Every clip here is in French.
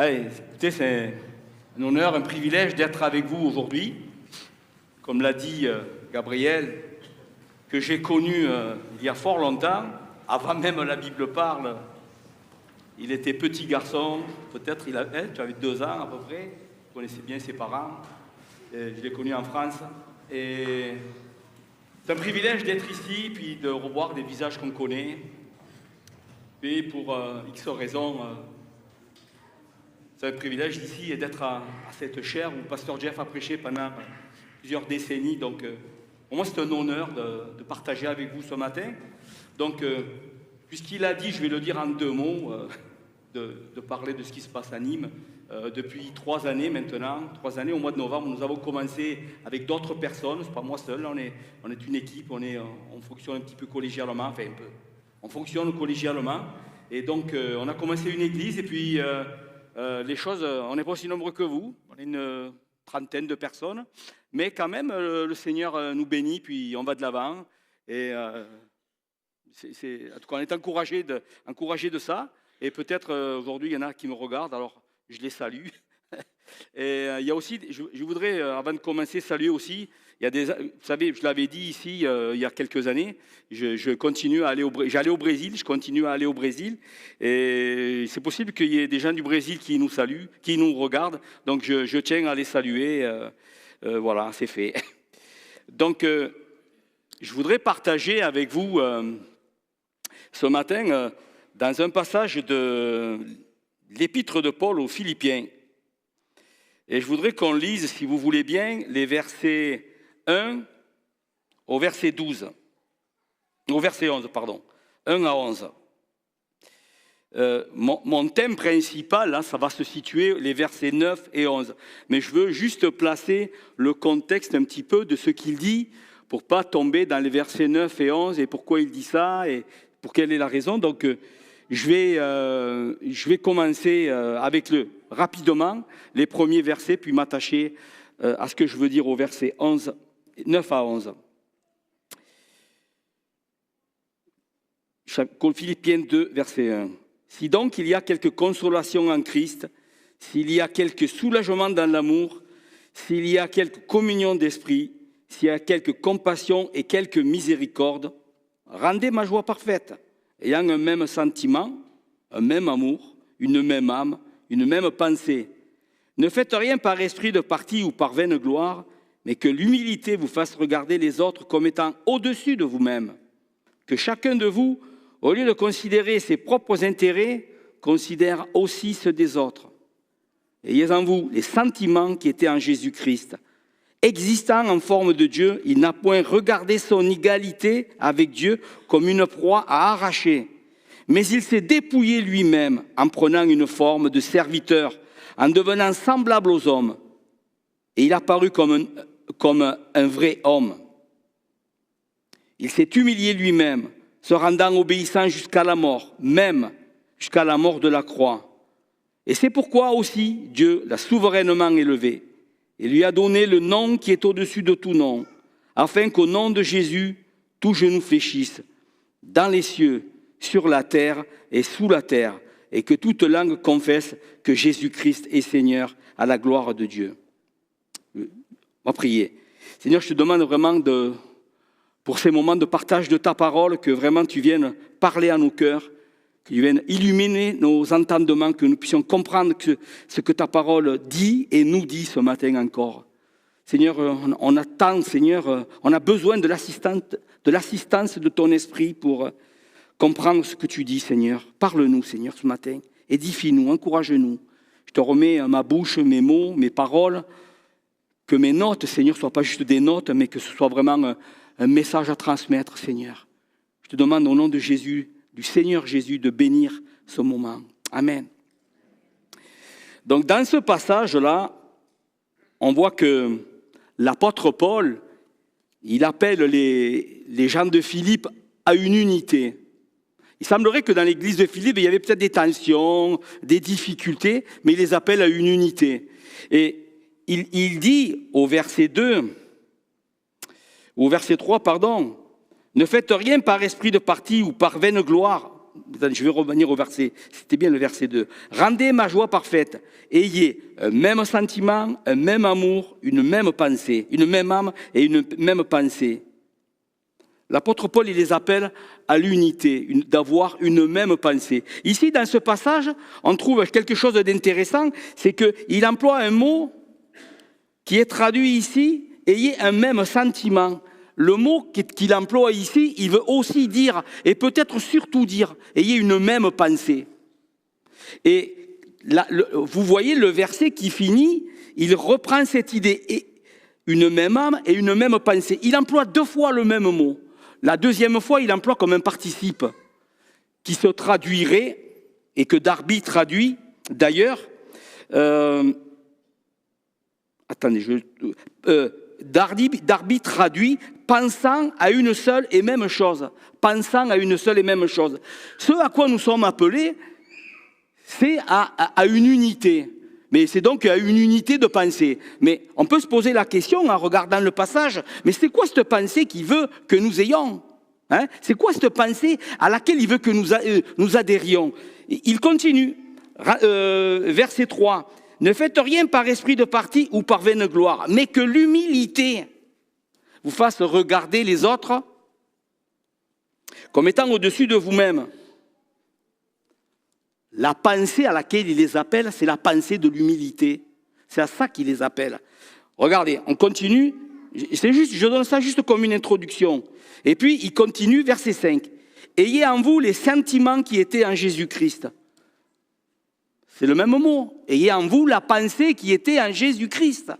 Allez, écoutez, c'est un honneur, un privilège d'être avec vous aujourd'hui. Comme l'a dit Gabriel, que j'ai connu il y a fort longtemps, avant même la Bible parle. Il était petit garçon, peut-être tu avais 2 ans à peu près, vous connaissez bien ses parents. Je l'ai connu en France. Et c'est un privilège d'être ici, puis de revoir des visages qu'on connaît. Et pour X raisons, c'est un privilège ici d'être à cette chaire où Pasteur Jeff a prêché pendant plusieurs décennies. Donc, pour moi, c'est un honneur de partager avec vous ce matin. Donc, puisqu'il a dit, je vais le dire en 2 mots, de parler de ce qui se passe à Nîmes. Depuis 3 années maintenant, 3 années, au mois de novembre, nous avons commencé avec d'autres personnes. C'est pas moi seul, on est une équipe, on fonctionne un petit peu collégialement, enfin un peu. On fonctionne collégialement. Et donc, on a commencé une église et puis les choses, on n'est pas aussi nombreux que vous. On est une 30aine de personnes. Mais quand même, le Seigneur nous bénit, puis on va de l'avant. Et en tout cas, on est encouragé de ça. Et peut-être aujourd'hui, il y en a qui me regardent, alors je les salue. Et il y a aussi, je voudrais, avant de commencer, saluer aussi, vous savez, je l'avais dit ici il y a quelques années, je continue à aller j'allais au Brésil, je continue à aller au Brésil. Et c'est possible qu'il y ait des gens du Brésil qui nous saluent, qui nous regardent. Donc je tiens à les saluer. Voilà, c'est fait. Donc, je voudrais partager avec vous ce matin dans un passage de l'épître de Paul aux Philippiens. Et je voudrais qu'on lise, si vous voulez bien, les versets 1 au verset 12. Au verset 11, pardon. 1 à 11. Mon thème principal, là, ça va se situer les versets 9 et 11. Mais je veux juste placer le contexte un petit peu de ce qu'il dit pour ne pas tomber dans les versets 9 et 11 et pourquoi il dit ça et pour quelle est la raison. Donc, je vais commencer avec rapidement les premiers versets, puis m'attacher à ce que je veux dire au verset 9 à 11. Philippiens 2, verset 1. Si donc il y a quelque consolation en Christ, s'il y a quelque soulagement dans l'amour, s'il y a quelque communion d'esprit, s'il y a quelque compassion et quelque miséricorde, rendez ma joie parfaite, ayant un même sentiment, un même amour, une même âme, une même pensée. Ne faites rien par esprit de parti ou par vaine gloire, mais que l'humilité vous fasse regarder les autres comme étant au-dessus de vous-même. Que chacun de vous, au lieu de considérer ses propres intérêts, considère aussi ceux des autres. Ayez en vous les sentiments qui étaient en Jésus-Christ. Existant en forme de Dieu, il n'a point regardé son égalité avec Dieu comme une proie à arracher, mais il s'est dépouillé lui-même en prenant une forme de serviteur, en devenant semblable aux hommes. Et il a paru comme un vrai homme. Il s'est humilié lui-même, se rendant obéissant jusqu'à la mort, même jusqu'à la mort de la croix. Et c'est pourquoi aussi Dieu l'a souverainement élevé et lui a donné le nom qui est au-dessus de tout nom, afin qu'au nom de Jésus, tout genou fléchisse, dans les cieux, sur la terre et sous la terre, et que toute langue confesse que Jésus-Christ est Seigneur à la gloire de Dieu. On va prier. Seigneur, je te demande vraiment pour ces moments de partage de ta parole, que vraiment tu viennes parler à nos cœurs, que tu viennes illuminer nos entendements, que nous puissions comprendre ce que ta parole dit et nous dit ce matin encore. Seigneur, on attend, Seigneur, on a besoin de l'assistance de ton esprit pour comprendre ce que tu dis, Seigneur. Parle-nous, Seigneur, ce matin. Édifie-nous, encourage-nous. Je te remets ma bouche, mes mots, mes paroles, que mes notes, Seigneur, ne soient pas juste des notes, mais que ce soit vraiment un message à transmettre, Seigneur. Je te demande au nom de Jésus, du Seigneur Jésus, de bénir ce moment. Amen. Donc dans ce passage-là, on voit que l'apôtre Paul, il appelle les gens de Philippe à une unité. Il semblerait que dans l'église de Philippe, il y avait peut-être des tensions, des difficultés, mais il les appelle à une unité. Et il dit au verset 2, au verset 3, pardon, « Ne faites rien par esprit de parti ou par vaine gloire, je vais revenir au verset, c'était bien le verset 2. Rendez ma joie parfaite, ayez un même sentiment, un même amour, une même pensée, une même âme et une même pensée. L'apôtre Paul, il les appelle à l'unité, d'avoir une même pensée. Ici, dans ce passage, on trouve quelque chose d'intéressant, c'est qu'il emploie un mot qui est traduit ici, ayez un même sentiment. Le mot qu'il emploie ici, il veut aussi dire, et peut-être surtout dire, ayez une même pensée. Et là, vous voyez le verset qui finit, il reprend cette idée, et une même âme et une même pensée. Il emploie 2 fois le même mot. La deuxième fois, il emploie comme un participe qui se traduirait, et que Darby traduit d'ailleurs, Darby traduit pensant à une seule et même chose. Pensant à une seule et même chose. Ce à quoi nous sommes appelés, c'est à une unité. Mais c'est donc à une unité de pensée. Mais on peut se poser la question en regardant le passage, mais c'est quoi cette pensée qu'il veut que nous ayons, hein? C'est quoi cette pensée à laquelle il veut que nous adhérions? Il continue, verset 3. Ne faites rien par esprit de parti ou par vaine gloire, mais que l'humilité vous fasse regarder les autres comme étant au-dessus de vous-même. La pensée à laquelle il les appelle, c'est la pensée de l'humilité. C'est à ça qu'il les appelle. Regardez, on continue. Je donne ça juste comme une introduction. Et puis, il continue, verset 5. Ayez en vous les sentiments qui étaient en Jésus-Christ. C'est le même mot. Ayez en vous la pensée qui était en Jésus-Christ.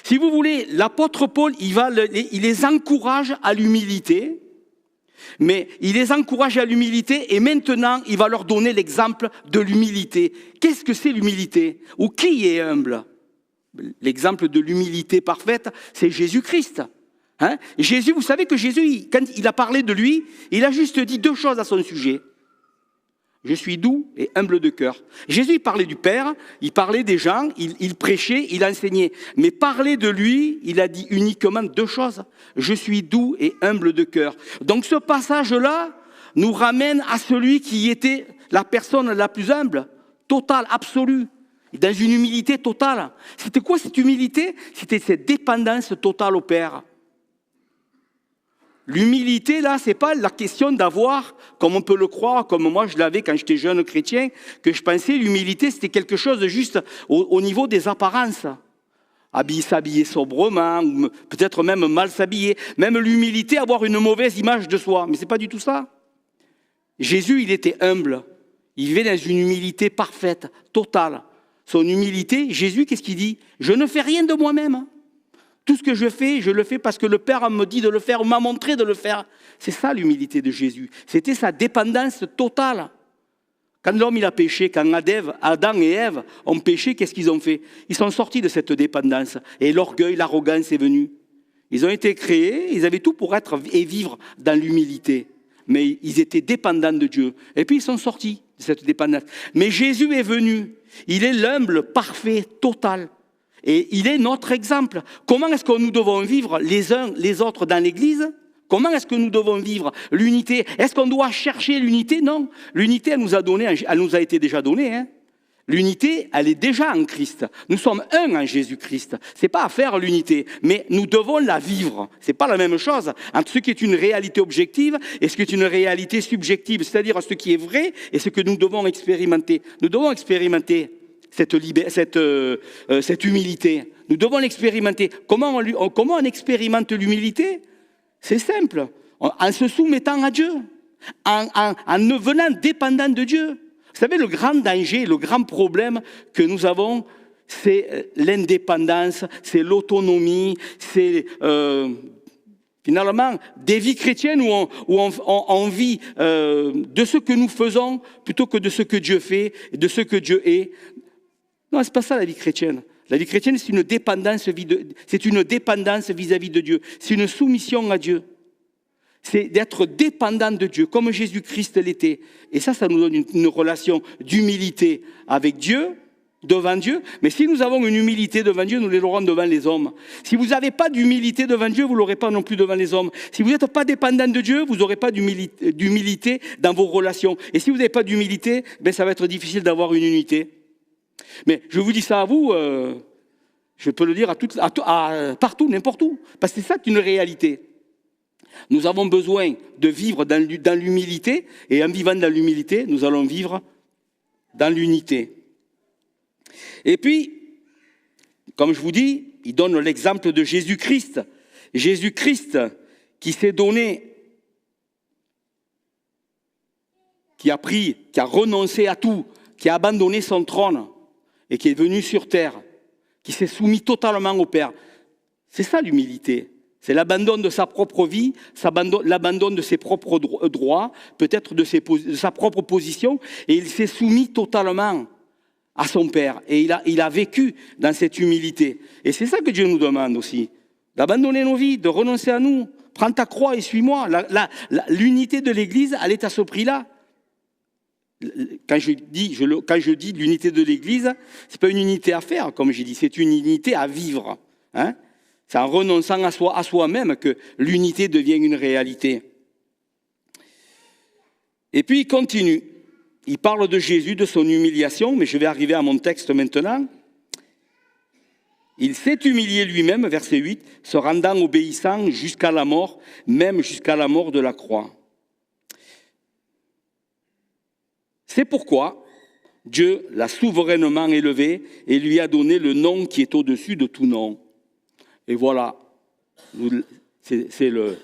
Si vous voulez, l'apôtre Paul, il les encourage à l'humilité. Mais il les encourage à l'humilité et maintenant, il va leur donner l'exemple de l'humilité. Qu'est-ce que c'est l'humilité? Ou qui est humble? L'exemple de l'humilité parfaite, c'est Jésus-Christ. Hein? Jésus, vous savez que Jésus, quand il a parlé de lui, il a juste dit 2 choses à son sujet. Je suis doux et humble de cœur. Jésus, il parlait du Père, il parlait des gens, il prêchait, il enseignait. Mais parler de lui, il a dit uniquement 2 choses. Je suis doux et humble de cœur. Donc ce passage-là nous ramène à celui qui était la personne la plus humble, totale, absolue, dans une humilité totale. C'était quoi cette humilité? C'était cette dépendance totale au Père. L'humilité, là, c'est pas la question d'avoir, comme on peut le croire, comme moi je l'avais quand j'étais jeune chrétien, que je pensais l'humilité, c'était quelque chose de juste au niveau des apparences. S'habiller sobrement, ou peut-être même mal s'habiller. Même l'humilité, avoir une mauvaise image de soi. Mais c'est pas du tout ça. Jésus, il était humble. Il vivait dans une humilité parfaite, totale. Son humilité, Jésus, qu'est-ce qu'il dit? Je ne fais rien de moi-même. Tout ce que je le fais parce que le Père me dit de le faire, m'a montré de le faire. C'est ça l'humilité de Jésus. C'était sa dépendance totale. Quand l'homme il a péché, quand Adam et Ève ont péché, qu'est-ce qu'ils ont fait? Ils sont sortis de cette dépendance. Et l'orgueil, l'arrogance est venu. Ils ont été créés, ils avaient tout pour être et vivre dans l'humilité. Mais ils étaient dépendants de Dieu. Et puis ils sont sortis de cette dépendance. Mais Jésus est venu. Il est l'humble, parfait, total. Et il est notre exemple. Comment est-ce que nous devons vivre les uns les autres dans l'Église? Comment est-ce que nous devons vivre l'unité? Est-ce qu'on doit chercher l'unité? Non. L'unité, elle nous a été déjà donnée. Hein. L'unité, elle est déjà en Christ. Nous sommes un en Jésus-Christ. C'est pas à faire l'unité, mais nous devons la vivre. C'est pas la même chose entre ce qui est une réalité objective et ce qui est une réalité subjective, c'est-à-dire ce qui est vrai et ce que nous devons expérimenter. Nous devons expérimenter cette humilité. Nous devons l'expérimenter. Comment on expérimente l'humilité? C'est simple. En se soumettant à Dieu. En devenant dépendant de Dieu. Vous savez, le grand danger, le grand problème que nous avons, c'est l'indépendance, c'est l'autonomie, c'est finalement des vies chrétiennes où on vit de ce que nous faisons plutôt que de ce que Dieu fait, de ce que Dieu est. Non, c'est pas ça la vie chrétienne. La vie chrétienne, c'est une dépendance vis-à-vis de Dieu. C'est une soumission à Dieu. C'est d'être dépendant de Dieu, comme Jésus-Christ l'était. Et ça nous donne une relation d'humilité avec Dieu devant Dieu. Mais si nous avons une humilité devant Dieu, nous l'aurons devant les hommes. Si vous n'avez pas d'humilité devant Dieu, vous ne l'aurez pas non plus devant les hommes. Si vous n'êtes pas dépendant de Dieu, vous n'aurez pas d'humilité dans vos relations. Et si vous n'avez pas d'humilité, ça va être difficile d'avoir une unité. Mais je vous dis ça à vous, je peux le dire partout, n'importe où. Parce que c'est ça une réalité. Nous avons besoin de vivre dans l'humilité, et en vivant dans l'humilité, nous allons vivre dans l'unité. Et puis, comme je vous dis, il donne l'exemple de Jésus-Christ. Jésus-Christ qui s'est donné, qui a renoncé à tout, qui a abandonné son trône et qui est venu sur terre, qui s'est soumis totalement au Père. C'est ça l'humilité. C'est l'abandon de sa propre vie, l'abandon de ses propres droits, peut-être de sa propre position, et il s'est soumis totalement à son Père. Et il a vécu dans cette humilité. Et c'est ça que Dieu nous demande aussi, d'abandonner nos vies, de renoncer à nous. Prends ta croix et suis-moi. L'unité de l'Église, elle est à ce prix-là. Quand je dis l'unité de l'Église, ce n'est pas une unité à faire, comme j'ai dit, c'est une unité à vivre. Hein? C'est en renonçant à soi-même que l'unité devient une réalité. Et puis il continue. Il parle de Jésus, de son humiliation, mais je vais arriver à mon texte maintenant. Il s'est humilié lui-même, verset 8, se rendant obéissant jusqu'à la mort, même jusqu'à la mort de la croix. C'est pourquoi Dieu l'a souverainement élevé et lui a donné le nom qui est au-dessus de tout nom. Et voilà, c'est le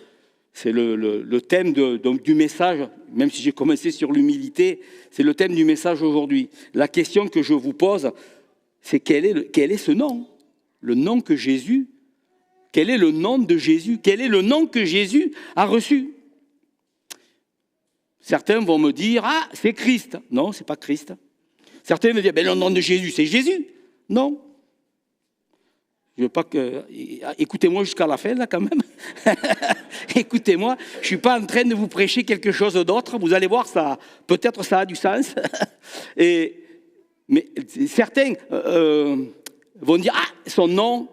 thème du message, même si j'ai commencé sur l'humilité, c'est le thème du message aujourd'hui. La question que je vous pose, c'est quel est ce nom? Le nom que Jésus, quel est le nom de Jésus? Quel est le nom que Jésus a reçu? Certains vont me dire, ah, c'est Christ. Non, c'est pas Christ. Certains vont me dire, le nom de Jésus, c'est Jésus. Non. Je veux pas que... Écoutez-moi jusqu'à la fin, là, quand même. Écoutez-moi, je ne suis pas en train de vous prêcher quelque chose d'autre. Vous allez voir, peut-être ça a du sens. Mais certains vont dire, ah, son nom,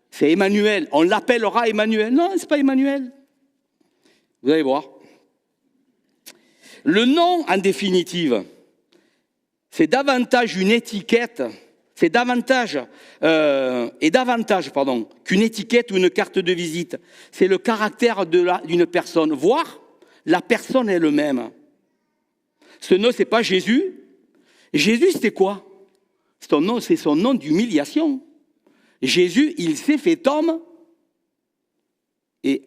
c'est Emmanuel. On l'appellera Emmanuel. Non, ce n'est pas Emmanuel. Vous allez voir. Le nom, en définitive, c'est davantage une étiquette... C'est davantage qu'une étiquette ou une carte de visite. C'est le caractère d'une personne, voire la personne elle-même. Ce nom, ce n'est pas Jésus. Jésus, c'était quoi? Son nom, c'est son nom d'humiliation. Jésus, il s'est fait homme et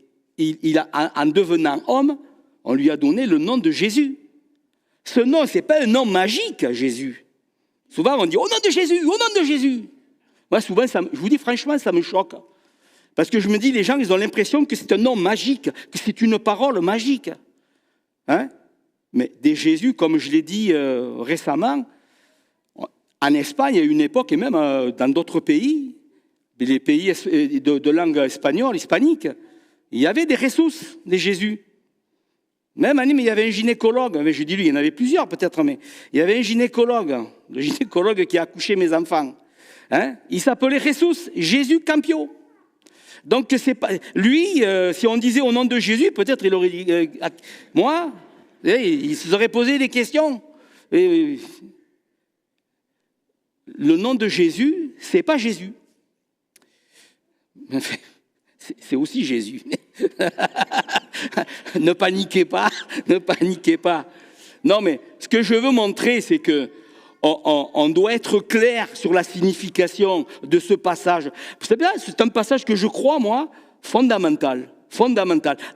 en devenant homme, on lui a donné le nom de Jésus. Ce nom, ce n'est pas un nom magique, Jésus. Souvent, on dit « Au nom de Jésus, au nom de Jésus !» Moi, souvent, je vous dis franchement, ça me choque. Parce que je me dis, les gens, ils ont l'impression que c'est un nom magique, que c'est une parole magique. Hein? Mais des Jésus, comme je l'ai dit récemment, en Espagne, à une époque, et même dans d'autres pays, les pays de langue espagnole, hispanique, il y avait des Jesús, des Jésus. Même année, mais il y avait un gynécologue, je dis lui, il y en avait plusieurs peut-être, mais il y avait un gynécologue, le gynécologue qui a accouché mes enfants. Hein? Il s'appelait Jésus Campio. Donc c'est pas lui, si on disait au nom de Jésus, peut-être il aurait dit, moi, il se serait posé des questions. Le nom de Jésus, c'est pas Jésus. C'est aussi Jésus. Ne paniquez pas, ne paniquez pas. Non, mais ce que je veux montrer, c'est que on doit être clair sur la signification de ce passage. Vous savez, c'est un passage que je crois, moi, fondamental,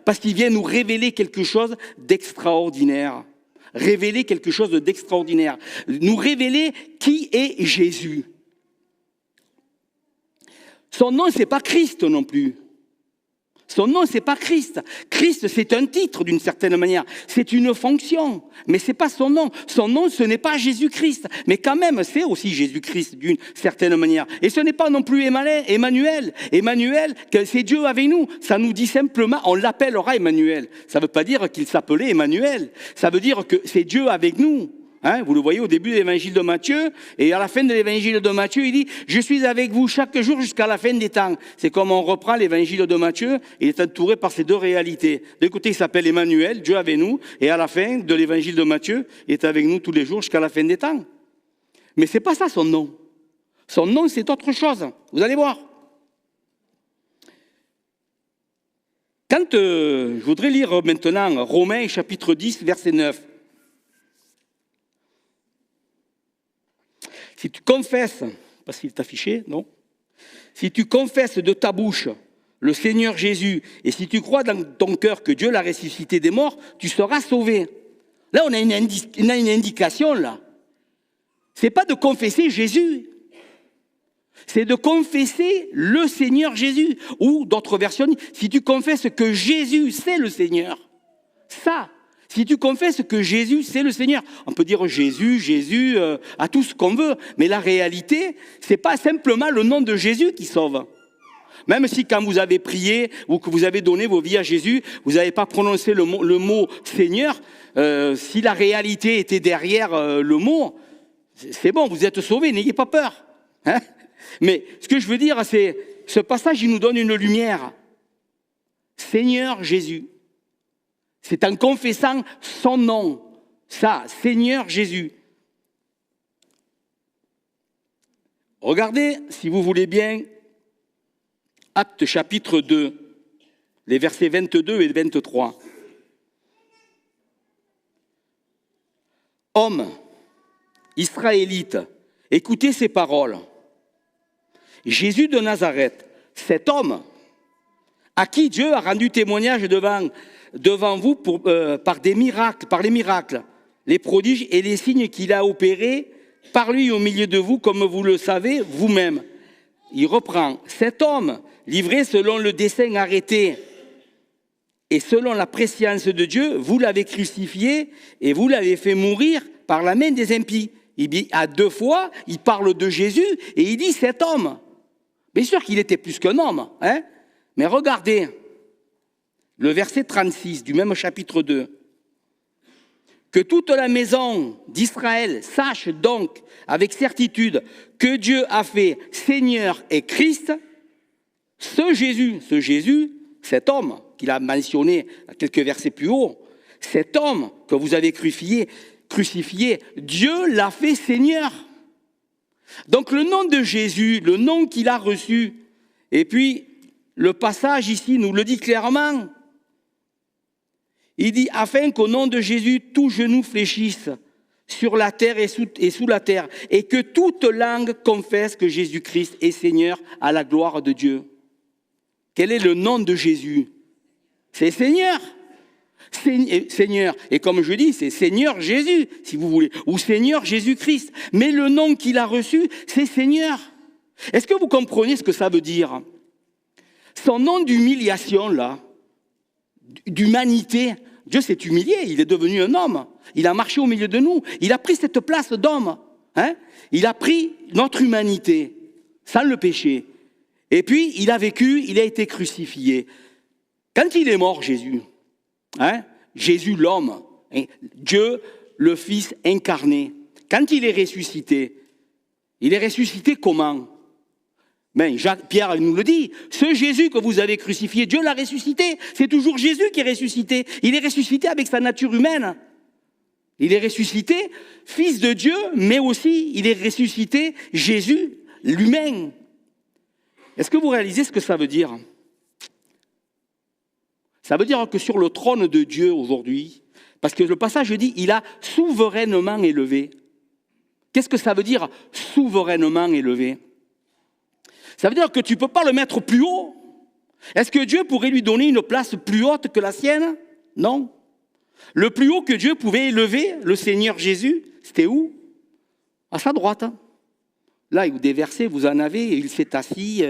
parce qu'il vient nous révéler quelque chose d'extraordinaire. Révéler quelque chose d'extraordinaire. Nous révéler qui est Jésus. Son nom, ce n'est pas Christ non plus. Son nom, ce n'est pas Christ. Christ, c'est un titre d'une certaine manière. C'est une fonction. Mais ce n'est pas son nom. Son nom, ce n'est pas Jésus-Christ. Mais quand même, c'est aussi Jésus-Christ d'une certaine manière. Et ce n'est pas non plus Emmanuel. Emmanuel, c'est Dieu avec nous. Ça nous dit simplement, on l'appellera Emmanuel. Ça ne veut pas dire qu'il s'appelait Emmanuel. Ça veut dire que c'est Dieu avec nous. Hein, vous le voyez au début de l'évangile de Matthieu, et à la fin de l'évangile de Matthieu, il dit « Je suis avec vous chaque jour jusqu'à la fin des temps ». C'est comme on reprend l'évangile de Matthieu, il est entouré par ces deux réalités. D'un côté, il s'appelle Emmanuel, Dieu avec nous, et à la fin de l'évangile de Matthieu, il est avec nous tous les jours jusqu'à la fin des temps. Mais c'est pas ça son nom. Son nom, c'est autre chose. Vous allez voir. Quand je voudrais lire maintenant Romains chapitre 10, verset 9. Si tu confesses, parce qu'il est affiché, non? Si tu confesses de ta bouche le Seigneur Jésus, et si tu crois dans ton cœur que Dieu l'a ressuscité des morts, tu seras sauvé. Là, on a une indication, là. C'est pas de confesser Jésus, c'est de confesser le Seigneur Jésus. Ou d'autres versions, si tu confesses que Jésus, c'est le Seigneur. Ça. Si tu confesses que Jésus, c'est le Seigneur, on peut dire Jésus, à tout ce qu'on veut. Mais la réalité, c'est pas simplement le nom de Jésus qui sauve. Même si quand vous avez prié ou que vous avez donné vos vies à Jésus, vous n'avez pas prononcé le mot Seigneur, si la réalité était derrière le mot, c'est bon, vous êtes sauvés, n'ayez pas peur. Hein? Mais ce que je veux dire, c'est, ce passage, il nous donne une lumière. Seigneur Jésus. C'est en confessant son nom, ça, Seigneur Jésus. Regardez, si vous voulez bien, Actes chapitre 2, les versets 22 et 23. Hommes, Israélites, écoutez ces paroles. Jésus de Nazareth, cet homme à qui Dieu a rendu témoignage devant vous par les miracles, les prodiges et les signes qu'il a opérés par lui au milieu de vous, comme vous le savez vous-même. Il reprend, cet homme, livré selon le dessein arrêté et selon la prescience de Dieu, vous l'avez crucifié et vous l'avez fait mourir par la main des impies. Il dit, à deux fois, il parle de Jésus et il dit cet homme. Bien sûr qu'il était plus qu'un homme, hein? Mais regardez, le verset 36 du même chapitre 2. Que toute la maison d'Israël sache donc avec certitude que Dieu a fait Seigneur et Christ, ce Jésus, cet homme qu'il a mentionné à quelques versets plus haut, cet homme que vous avez crucifié, Dieu l'a fait Seigneur. Donc le nom de Jésus, le nom qu'il a reçu, et puis le passage ici nous le dit clairement. Il dit, afin qu'au nom de Jésus, tout genou fléchisse sur la terre et sous la terre, et que toute langue confesse que Jésus-Christ est Seigneur à la gloire de Dieu. Quel est le nom de Jésus? C'est Seigneur. Seigneur. Et comme je dis, c'est Seigneur Jésus, si vous voulez, ou Seigneur Jésus-Christ. Mais le nom qu'il a reçu, c'est Seigneur. Est-ce que vous comprenez ce que ça veut dire? Son nom d'humiliation, là, d'humanité, Dieu s'est humilié, il est devenu un homme. Il a marché au milieu de nous. Il a pris cette place d'homme. Hein? Il a pris notre humanité, sans le péché. Et puis, il a vécu, il a été crucifié. Quand il est mort, Jésus, hein? Jésus l'homme, hein? Dieu le Fils incarné, quand il est ressuscité comment? Ben, Pierre nous le dit, ce Jésus que vous avez crucifié, Dieu l'a ressuscité. C'est toujours Jésus qui est ressuscité. Il est ressuscité avec sa nature humaine. Il est ressuscité, fils de Dieu, mais aussi il est ressuscité, Jésus, l'humain. Est-ce que vous réalisez ce que ça veut dire? Ça veut dire que sur le trône de Dieu aujourd'hui, parce que le passage dit, il a souverainement élevé. Qu'est-ce que ça veut dire, souverainement élevé? Ça veut dire que tu ne peux pas le mettre plus haut. Est-ce que Dieu pourrait lui donner une place plus haute que la sienne? Non. Le plus haut que Dieu pouvait élever, le Seigneur Jésus, c'était où? À sa droite. Là, des versets, vous en avez, il s'est assis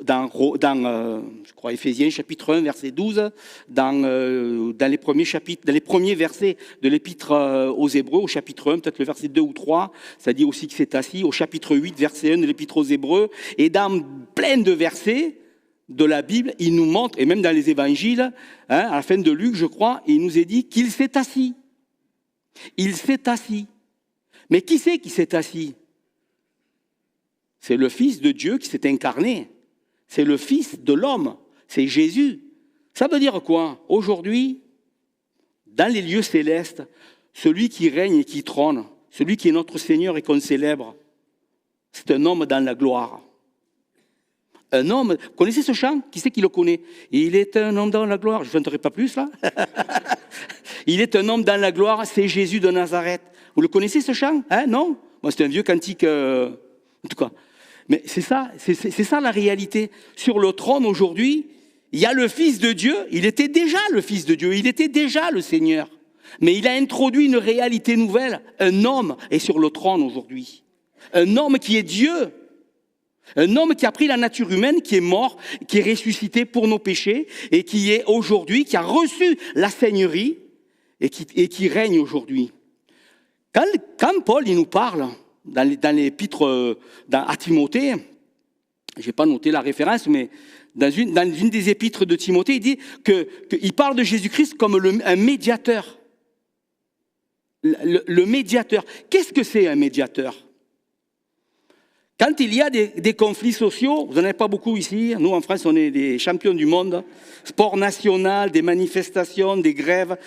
dans je crois, Éphésiens chapitre 1, verset 12, dans les premiers chapitres, dans les premiers versets de l'épître aux Hébreux, au chapitre 1, peut-être le verset 2 ou 3, ça dit aussi qu'il s'est assis, au chapitre 8, verset 1 de l'épître aux Hébreux, et dans plein de versets de la Bible, il nous montre, et même dans les évangiles, hein, à la fin de Luc, je crois, il nous est dit qu'il s'est assis. Il s'est assis. Mais qui c'est qui s'est assis? C'est le Fils de Dieu qui s'est incarné. C'est le Fils de l'homme. C'est Jésus. Ça veut dire quoi? Aujourd'hui, dans les lieux célestes, celui qui règne et qui trône, celui qui est notre Seigneur et qu'on célèbre, c'est un homme dans la gloire. Un homme, vous connaissez ce chant? Qui c'est qui le connaît? Il est un homme dans la gloire. Je ne chanterai pas plus là. Il est un homme dans la gloire, c'est Jésus de Nazareth. Vous le connaissez ce chant? Hein, non? Moi, c'est un vieux cantique, en tout cas. Mais c'est ça la réalité. Sur le trône aujourd'hui, il y a le Fils de Dieu. Il était déjà le Fils de Dieu. Il était déjà le Seigneur. Mais il a introduit une réalité nouvelle. Un homme est sur le trône aujourd'hui. Un homme qui est Dieu. Un homme qui a pris la nature humaine, qui est mort, qui est ressuscité pour nos péchés et qui est aujourd'hui, qui a reçu la seigneurie et qui règne aujourd'hui. Quand Paul il nous parle dans l'épître à Timothée, je n'ai pas noté la référence, mais dans une des épîtres de Timothée, il dit qu'il parle de Jésus-Christ comme un médiateur. Le médiateur. Qu'est-ce que c'est un médiateur? Quand il y a des conflits sociaux, vous n'en avez pas beaucoup ici, nous en France on est des champions du monde, sport national, des manifestations, des grèves,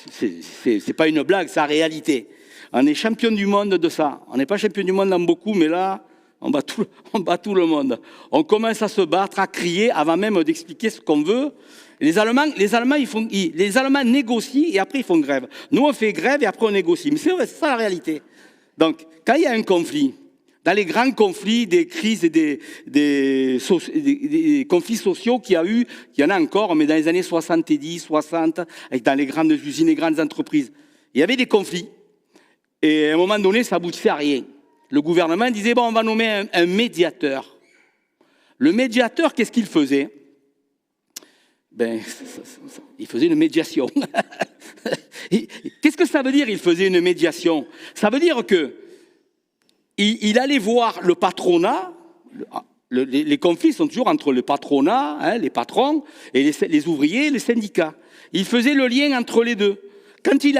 c'est pas une blague, c'est la réalité. On est champion du monde de ça, on n'est pas champion du monde dans beaucoup, mais là, on bat tout le monde. On commence à se battre, à crier, avant même d'expliquer ce qu'on veut. Les Allemands négocient et après ils font grève. Nous on fait grève et après on négocie, mais c'est vrai, c'est ça la réalité. Donc, quand il y a un conflit, dans les grands conflits, des crises et des conflits sociaux qu'il y a eu, il y en a encore, mais dans les années 70, 60, dans les grandes usines, les grandes entreprises, il y avait des conflits. Et à un moment donné, ça aboutissait à rien. Le gouvernement disait, bon, on va nommer un médiateur. Le médiateur, qu'est-ce qu'il faisait? Il faisait une médiation. Qu'est-ce que ça veut dire, il faisait une médiation? Ça veut dire que il allait voir le patronat, les conflits sont toujours entre le patronat, hein, les patrons, et les ouvriers, les syndicats. Il faisait le lien entre les deux. Quand il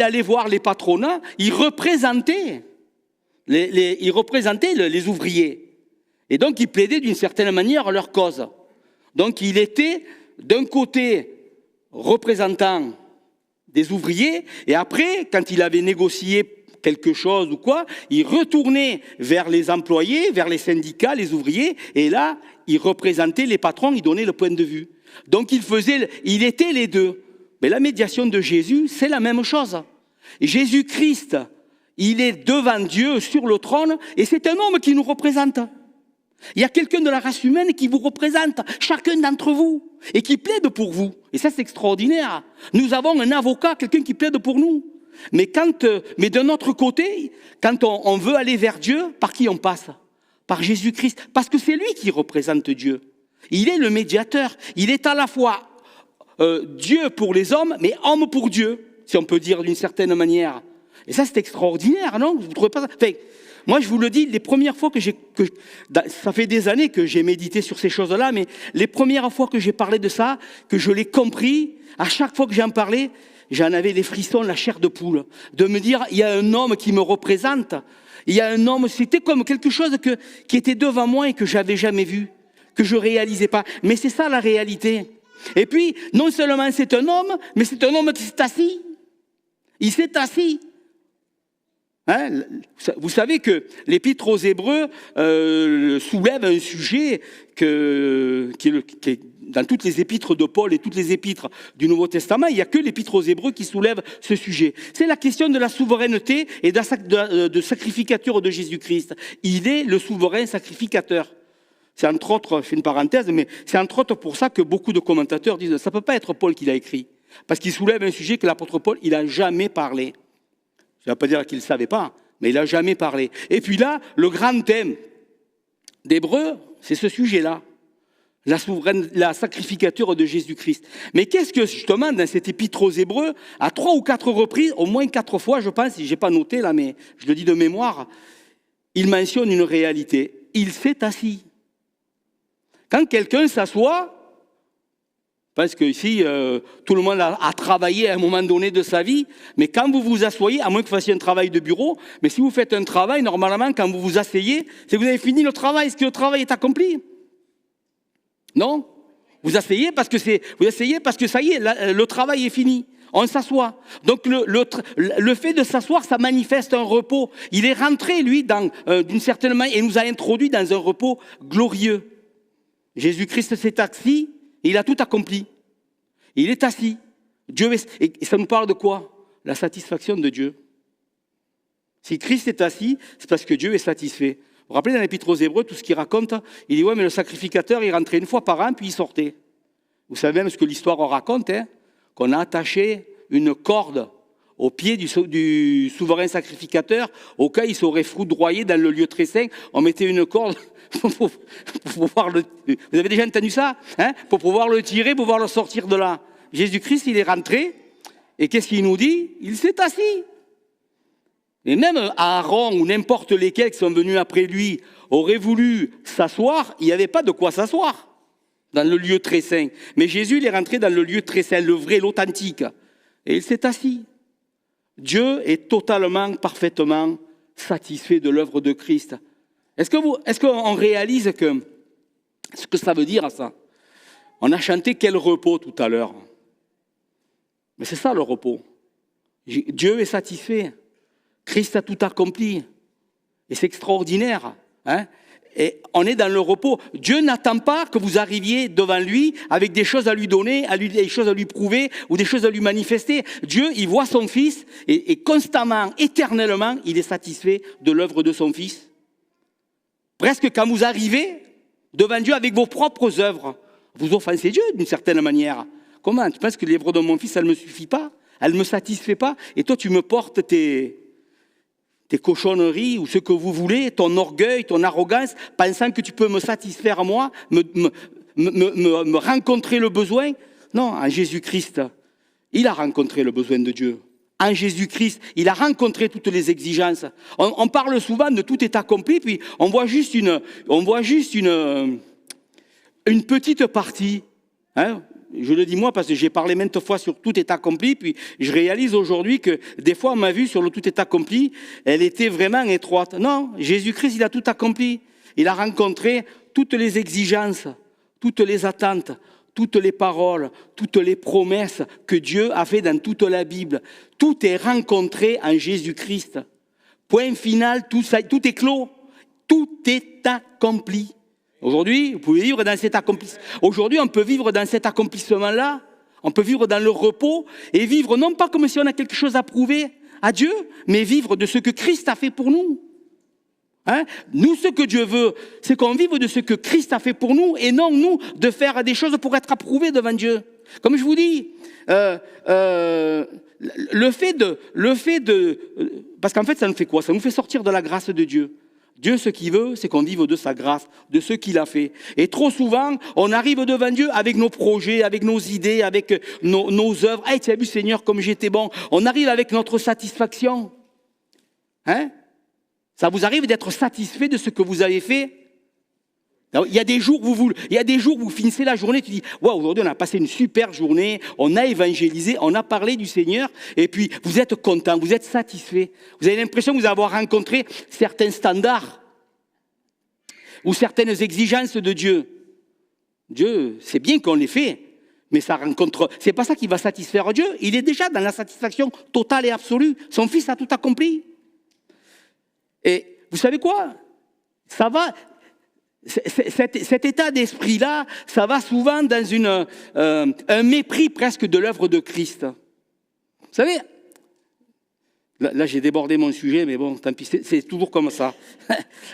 allait voir les patronats, il représentait les ouvriers. Et donc, il plaidait d'une certaine manière leur cause. Donc, il était d'un côté représentant des ouvriers, et après, quand il avait négocié quelque chose ou quoi, il retournait vers les employés, vers les syndicats, les ouvriers, et là, il représentait les patrons, il donnait le point de vue. Donc, il était les deux. Mais la médiation de Jésus, c'est la même chose. Jésus-Christ, il est devant Dieu sur le trône, et c'est un homme qui nous représente. Il y a quelqu'un de la race humaine qui vous représente, chacun d'entre vous, et qui plaide pour vous. Et ça, c'est extraordinaire. Nous avons un avocat, quelqu'un qui plaide pour nous. Mais de notre côté, quand on veut aller vers Dieu, par qui on passe? Par Jésus-Christ. Parce que c'est lui qui représente Dieu. Il est le médiateur. Il est à la fois Dieu pour les hommes, mais homme pour Dieu, si on peut dire d'une certaine manière. Et ça, c'est extraordinaire, non? Vous ne trouvez pas ça? Enfin, moi, je vous le dis, les premières fois ça fait des années que j'ai médité sur ces choses-là, mais les premières fois que j'ai parlé de ça, que je l'ai compris, à chaque fois que j'en parlais, j'en avais les frissons, la chair de poule, de me dire, il y a un homme qui me représente, il y a un homme, c'était comme quelque chose qui était devant moi et que j'avais jamais vu, que je réalisais pas. Mais c'est ça la réalité. Et puis, non seulement c'est un homme, mais c'est un homme qui s'est assis. Il s'est assis. Hein? Vous savez que l'épître aux Hébreux soulève un sujet qui est dans toutes les épîtres de Paul et toutes les épîtres du Nouveau Testament. Il n'y a que l'épître aux Hébreux qui soulève ce sujet. C'est la question de la souveraineté et de sacrificature de Jésus-Christ. Il est le souverain sacrificateur. C'est entre autres, je fais une parenthèse, mais c'est entre autres pour ça que beaucoup de commentateurs disent que ça ne peut pas être Paul qui l'a écrit. Parce qu'il soulève un sujet que l'apôtre Paul, il n'a jamais parlé. Ça ne veut pas dire qu'il ne savait pas, mais il n'a jamais parlé. Et puis là, le grand thème d'Hébreux, c'est ce sujet-là. La sacrificature de Jésus-Christ. Mais qu'est-ce que, justement, dans cet épître aux Hébreux, à 3 ou 4 reprises, au moins 4 fois, je pense, je n'ai pas noté là, mais je le dis de mémoire, il mentionne une réalité. Il s'est assis. Quand quelqu'un s'assoit, Parce que ici, tout le monde a travaillé à un moment donné de sa vie, mais quand vous vous asseyez, à moins que vous fassiez un travail de bureau, mais si vous faites un travail, normalement, quand vous vous asseyez, c'est que vous avez fini le travail. Est-ce que le travail est accompli? Non? Vous asseyez parce que ça y est, le travail est fini. On s'assoit. Donc le fait de s'asseoir, ça manifeste un repos. Il est rentré, lui, d'une certaine manière, et nous a introduit dans un repos glorieux. Jésus-Christ s'est assis, et il a tout accompli. Il est assis. Et ça nous parle de quoi? La satisfaction de Dieu. Si Christ est assis, c'est parce que Dieu est satisfait. Vous vous rappelez dans l'Épître aux Hébreux, tout ce qu'il raconte, il dit, ouais, mais le sacrificateur, il rentrait une fois par an, puis il sortait. Vous savez même ce que l'histoire raconte, hein, qu'on a attaché une corde au pied du souverain sacrificateur, au cas où il serait foudroyé dans le lieu très saint. On mettait une corde pour pouvoir le... Vous avez déjà entendu ça, hein, pour pouvoir le tirer, pour pouvoir le sortir de là. Jésus-Christ, il est rentré, et qu'est-ce qu'il nous dit? Il s'est assis. Et même Aaron ou n'importe lesquels qui sont venus après lui auraient voulu s'asseoir, il n'y avait pas de quoi s'asseoir dans le lieu très saint. Mais Jésus, il est rentré dans le lieu très saint, le vrai, l'authentique. Et il s'est assis. Dieu est totalement, parfaitement satisfait de l'œuvre de Christ. Est-ce qu'on réalise ce que ça veut dire, ça? On a chanté quel repos tout à l'heure. Mais c'est ça le repos. Dieu est satisfait. Christ a tout accompli. Et c'est extraordinaire. Hein? Et on est dans le repos. Dieu n'attend pas que vous arriviez devant lui avec des choses à lui donner, des choses à lui prouver ou des choses à lui manifester. Dieu, il voit son Fils et constamment, éternellement, il est satisfait de l'œuvre de son Fils. Presque quand vous arrivez devant Dieu avec vos propres œuvres, vous offensez Dieu d'une certaine manière. Comment? Tu penses que l'œuvre de mon Fils, elle ne me suffit pas? Elle ne me satisfait pas? Et toi, tu me portes tes cochonneries ou ce que vous voulez, ton orgueil, ton arrogance, pensant que tu peux me satisfaire moi, me rencontrer le besoin. Non, en Jésus-Christ, il a rencontré le besoin de Dieu. En Jésus-Christ, il a rencontré toutes les exigences. On parle souvent de tout est accompli, puis on voit juste une petite partie. Hein? Je le dis moi parce que j'ai parlé maintes fois sur tout est accompli, puis je réalise aujourd'hui que des fois ma vue sur le tout est accompli, elle était vraiment étroite. Non, Jésus-Christ, il a tout accompli. Il a rencontré toutes les exigences, toutes les attentes, toutes les paroles, toutes les promesses que Dieu a fait dans toute la Bible. Tout est rencontré en Jésus-Christ. Point final, tout est clos. Tout est accompli. Aujourd'hui, vous pouvez vivre dans cet accomplissement. Aujourd'hui, on peut vivre dans cet accomplissement-là. On peut vivre dans le repos et vivre non pas comme si on a quelque chose à prouver à Dieu, mais vivre de ce que Christ a fait pour nous. Hein? Nous, ce que Dieu veut, c'est qu'on vive de ce que Christ a fait pour nous et non, nous, de faire des choses pour être approuvés devant Dieu. Comme je vous dis, le fait de... Parce qu'en fait, ça nous fait quoi? Ça nous fait sortir de la grâce de Dieu. Dieu, ce qu'il veut, c'est qu'on vive de sa grâce, de ce qu'il a fait. Et trop souvent, on arrive devant Dieu avec nos projets, avec nos idées, avec nos œuvres. « Hey, tu as vu, Seigneur, comme j'étais bon ?» On arrive avec notre satisfaction. Hein? Ça vous arrive d'être satisfait de ce que vous avez fait? Il y a des jours où vous finissez la journée, tu dis « Wow, aujourd'hui on a passé une super journée, on a évangélisé, on a parlé du Seigneur, et puis vous êtes content, vous êtes satisfait. Vous avez l'impression de vous avoir rencontré certains standards ou certaines exigences de Dieu. Dieu, c'est bien qu'on les fait, mais ça rencontre. C'est pas ça qui va satisfaire Dieu. Il est déjà dans la satisfaction totale et absolue. Son Fils a tout accompli. Et vous savez quoi? Ça va. Cet état d'esprit-là, ça va souvent dans un mépris presque de l'œuvre de Christ. Vous savez, là j'ai débordé mon sujet, mais bon, tant pis, c'est toujours comme ça.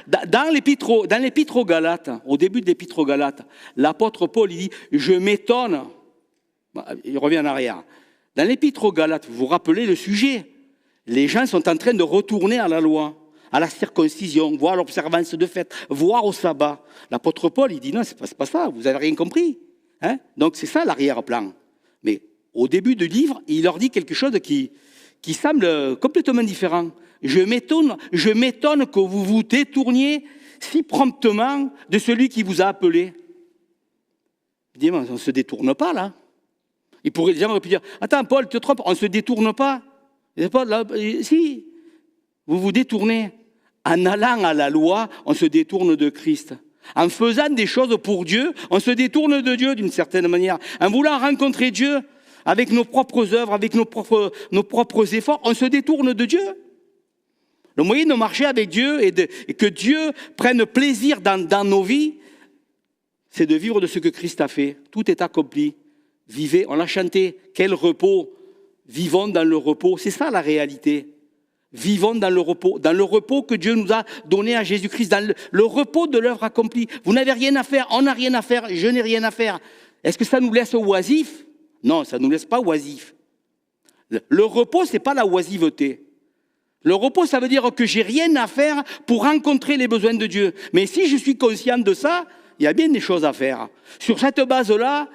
Dans l'épître aux Galates, au début de l'épître aux Galates, l'apôtre Paul, il dit « Je m'étonne ». Il revient en arrière. Dans l'épître aux Galates, vous vous rappelez le sujet. Les gens sont en train de retourner à la loi, à la circoncision, voire à l'observance de fête, voire au sabbat. L'apôtre Paul, il dit non, c'est pas ça, vous n'avez rien compris. Hein? Donc c'est ça l'arrière-plan. Mais au début du livre, il leur dit quelque chose qui semble complètement différent. Je m'étonne que vous vous détourniez si promptement de celui qui vous a appelé. Il dit, on ne se détourne pas là. Les gens auraient pu dire, attends Paul, tu te trompes, on ne se détourne pas. Si, vous vous détournez. En allant à la loi, on se détourne de Christ. En faisant des choses pour Dieu, on se détourne de Dieu d'une certaine manière. En voulant rencontrer Dieu avec nos propres œuvres, avec nos propres efforts, on se détourne de Dieu. Le moyen de marcher avec Dieu et que Dieu prenne plaisir dans nos vies, c'est de vivre de ce que Christ a fait. Tout est accompli. Vivez, on l'a chanté, quel repos. Vivons dans le repos, c'est ça la réalité. Vivons dans le repos que Dieu nous a donné à Jésus-Christ, dans le repos de l'œuvre accomplie. Vous n'avez rien à faire, on n'a rien à faire, je n'ai rien à faire. Est-ce que ça nous laisse oisifs? Non, ça ne nous laisse pas oisifs. Le repos, ce n'est pas la oisiveté. Le repos, ça veut dire que j'ai rien à faire pour rencontrer les besoins de Dieu. Mais si je suis conscient de ça, il y a bien des choses à faire. Sur cette base-là,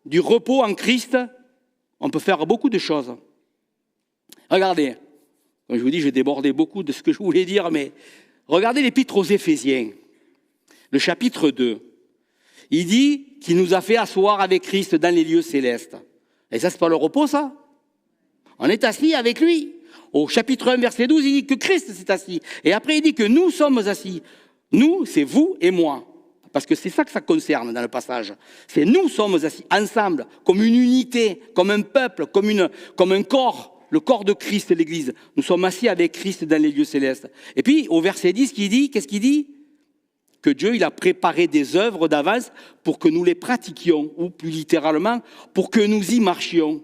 du repos en Christ, on peut faire beaucoup de choses. Regardez. Comme je vous dis, j'ai débordé beaucoup de ce que je voulais dire, mais regardez l'épître aux Éphésiens, le chapitre 2. Il dit qu'il nous a fait asseoir avec Christ dans les lieux célestes. Et ça, c'est pas le repos, ça? On est assis avec lui. Au chapitre 1, verset 12, il dit que Christ s'est assis. Et après, il dit que nous sommes assis. Nous, c'est vous et moi. Parce que c'est ça que ça concerne dans le passage. C'est nous sommes assis ensemble, comme une unité, comme un peuple, comme un corps. Le corps de Christ, l'Église. Nous sommes assis avec Christ dans les lieux célestes. Et puis, au verset 10, qu'est-ce qu'il dit? Que Dieu, il a préparé des œuvres d'avance pour que nous les pratiquions, ou plus littéralement, pour que nous y marchions.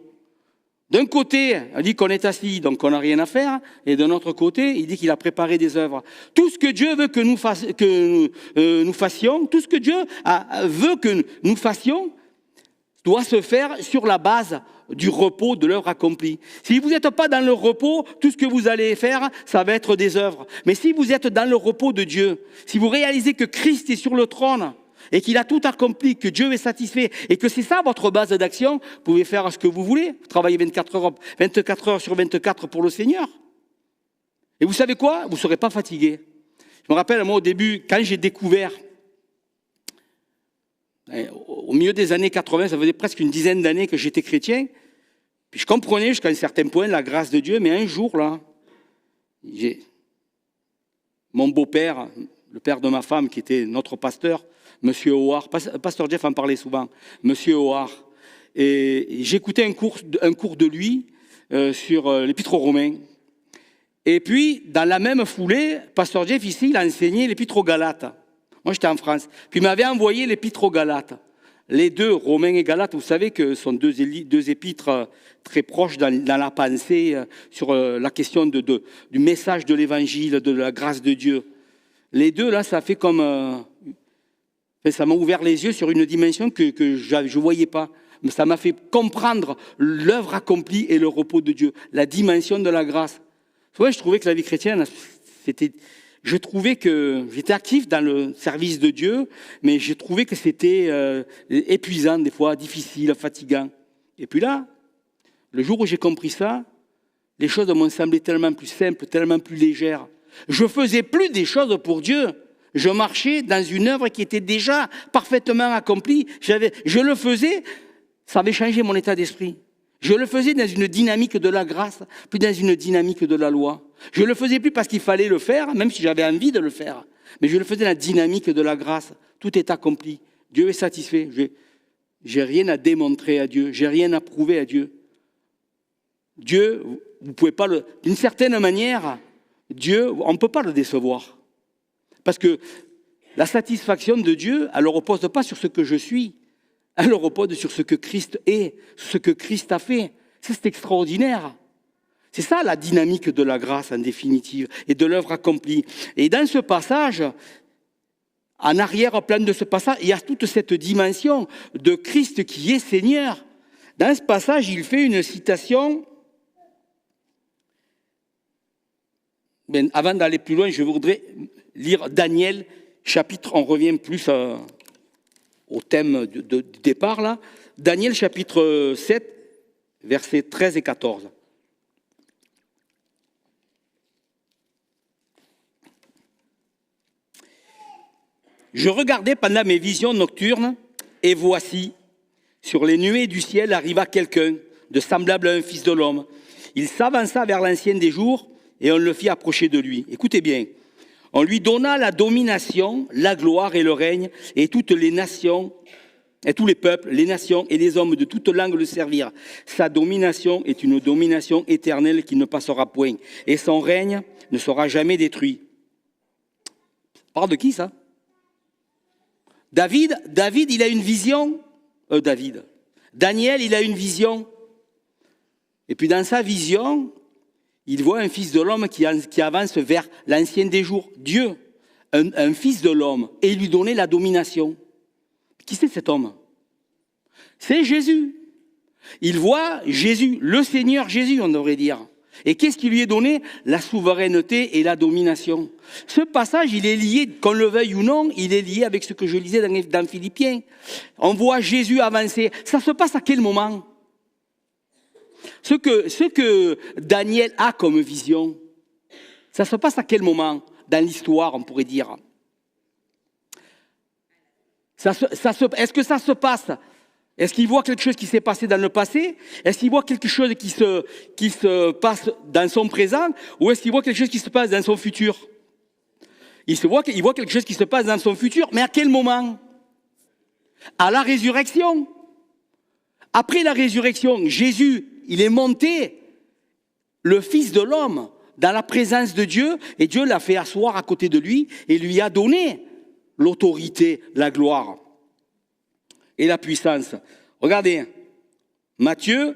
D'un côté, il dit qu'on est assis, donc on n'a rien à faire. Et d'un autre côté, il dit qu'il a préparé des œuvres. Tout ce que Dieu veut que nous fassions, tout ce que Dieu veut que nous fassions, doit se faire sur la base du repos de l'œuvre accomplie. Si vous n'êtes pas dans le repos, tout ce que vous allez faire, ça va être des œuvres. Mais si vous êtes dans le repos de Dieu, si vous réalisez que Christ est sur le trône et qu'il a tout accompli, que Dieu est satisfait et que c'est ça votre base d'action, vous pouvez faire ce que vous voulez. Vous travaillez 24 heures sur 24 pour le Seigneur. Et vous savez quoi? Vous ne serez pas fatigué. Je me rappelle, moi, au début, quand j'ai découvert, au milieu des années 80, ça faisait presque une dizaine d'années que j'étais chrétien, puis je comprenais jusqu'à un certain point la grâce de Dieu, mais un jour, là, mon beau-père, le père de ma femme, qui était notre pasteur, Monsieur Howard, pasteur Jeff en parlait souvent, Monsieur Howard, et j'écoutais un cours de lui sur l'Épître aux Romains. Et puis, dans la même foulée, pasteur Jeff ici, il a enseigné l'Épître aux Galates. Moi, j'étais en France. Puis il m'avait envoyé l'Épître aux Galates. Les deux, Romains et Galates, vous savez que ce sont deux épîtres très proches dans la pensée sur la question du message de l'Évangile, de la grâce de Dieu. Les deux, là, ça fait comme... ça m'a ouvert les yeux sur une dimension que je ne voyais pas. Mais ça m'a fait comprendre l'œuvre accomplie et le repos de Dieu, la dimension de la grâce. Souvent, je trouvais que la vie chrétienne, je trouvais que j'étais actif dans le service de Dieu, mais je trouvais que c'était épuisant des fois, difficile, fatigant. Et puis là, le jour où j'ai compris ça, les choses m'ont semblé tellement plus simples, tellement plus légères. Je faisais plus des choses pour Dieu. Je marchais dans une œuvre qui était déjà parfaitement accomplie. Je le faisais, ça avait changé mon état d'esprit. Je le faisais dans une dynamique de la grâce, plus dans une dynamique de la loi. Je ne le faisais plus parce qu'il fallait le faire, même si j'avais envie de le faire. Mais je le faisais dans la dynamique de la grâce. Tout est accompli. Dieu est satisfait. J'ai rien à démontrer à Dieu. J'ai rien à prouver à Dieu. Dieu, vous pouvez pas d'une certaine manière, Dieu, on ne peut pas le décevoir. Parce que la satisfaction de Dieu, elle ne repose pas sur ce que je suis. Elle repose sur ce que Christ est, ce que Christ a fait. Ça, c'est extraordinaire. C'est ça la dynamique de la grâce en définitive et de l'œuvre accomplie. Et dans ce passage, en arrière-plan de ce passage, il y a toute cette dimension de Christ qui est Seigneur. Dans ce passage, il fait une citation. Mais avant d'aller plus loin, je voudrais lire Daniel, chapitre, on revient plus au thème de départ là. Daniel, chapitre 7, versets 13 et 14. Je regardais pendant mes visions nocturnes, et voici, sur les nuées du ciel arriva quelqu'un de semblable à un fils de l'homme. Il s'avança vers l'ancien des jours et on le fit approcher de lui. Écoutez bien. On lui donna la domination, la gloire et le règne, et toutes les nations, et tous les peuples, les nations et les hommes de toute langue le servirent. Sa domination est une domination éternelle qui ne passera point, et son règne ne sera jamais détruit. Parle de qui ça? David, il a une vision. Daniel, il a une vision. Et puis dans sa vision, il voit un fils de l'homme qui avance vers l'ancien des jours. Dieu, un fils de l'homme, et il lui donnait la domination. Qui c'est cet homme? C'est Jésus. Il voit Jésus, le Seigneur Jésus, on devrait dire. Et qu'est-ce qui lui est donné? La souveraineté et la domination. Ce passage, il est lié, qu'on le veuille ou non, il est lié avec ce que je lisais dans Philippiens. On voit Jésus avancer. Ça se passe à quel moment? Ce que Daniel a comme vision, ça se passe à quel moment dans l'histoire, on pourrait dire? Est-ce que ça se passe? Est-ce qu'il voit quelque chose qui s'est passé dans le passé? Est-ce qu'il voit quelque chose qui se passe dans son présent? Ou est-ce qu'il voit quelque chose qui se passe dans son futur? Il voit quelque chose qui se passe dans son futur, mais à quel moment? À la résurrection. Après la résurrection, Jésus, il est monté, le Fils de l'homme, dans la présence de Dieu, et Dieu l'a fait asseoir à côté de lui et lui a donné l'autorité, la gloire et la puissance. Regardez, Matthieu,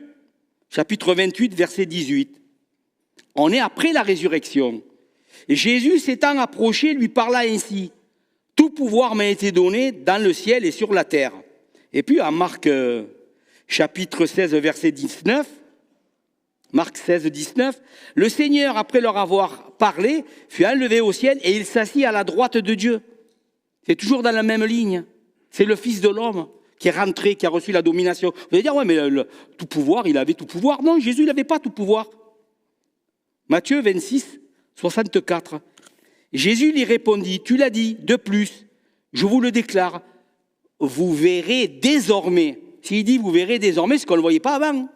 chapitre 28, verset 18. On est après la résurrection. Et Jésus s'étant approché, lui parla ainsi. Tout pouvoir m'a été donné dans le ciel et sur la terre. Et puis à Marc, chapitre 16, verset 19, Marc 16, 19, le Seigneur, après leur avoir parlé, fut enlevé au ciel et il s'assit à la droite de Dieu. C'est toujours dans la même ligne. C'est le Fils de l'homme qui est rentré, qui a reçu la domination. Vous allez dire, ouais, mais tout pouvoir, il avait tout pouvoir. Non, Jésus, il n'avait pas tout pouvoir. Matthieu 26, 64. Jésus lui répondit, tu l'as dit, de plus, je vous le déclare, vous verrez désormais. S'il dit vous verrez désormais, c'est qu'on ne le voyait pas avant.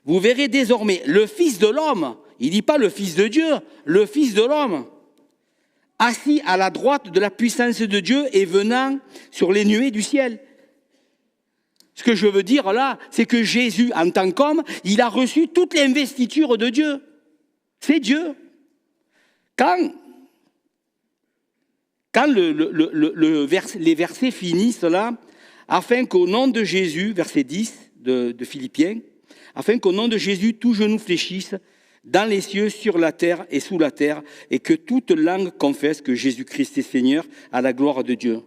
Vous verrez désormais le Fils de l'homme, il ne dit pas le Fils de Dieu, le Fils de l'homme, assis à la droite de la puissance de Dieu et venant sur les nuées du ciel. Ce que je veux dire là, c'est que Jésus, en tant qu'homme, il a reçu toutes les investitures de Dieu. C'est Dieu. Quand les versets finissent là, afin qu'au nom de Jésus, verset 10 de Philippiens, afin qu'au nom de Jésus, tout genou fléchisse dans les cieux, sur la terre et sous la terre, et que toute langue confesse que Jésus-Christ est Seigneur à la gloire de Dieu.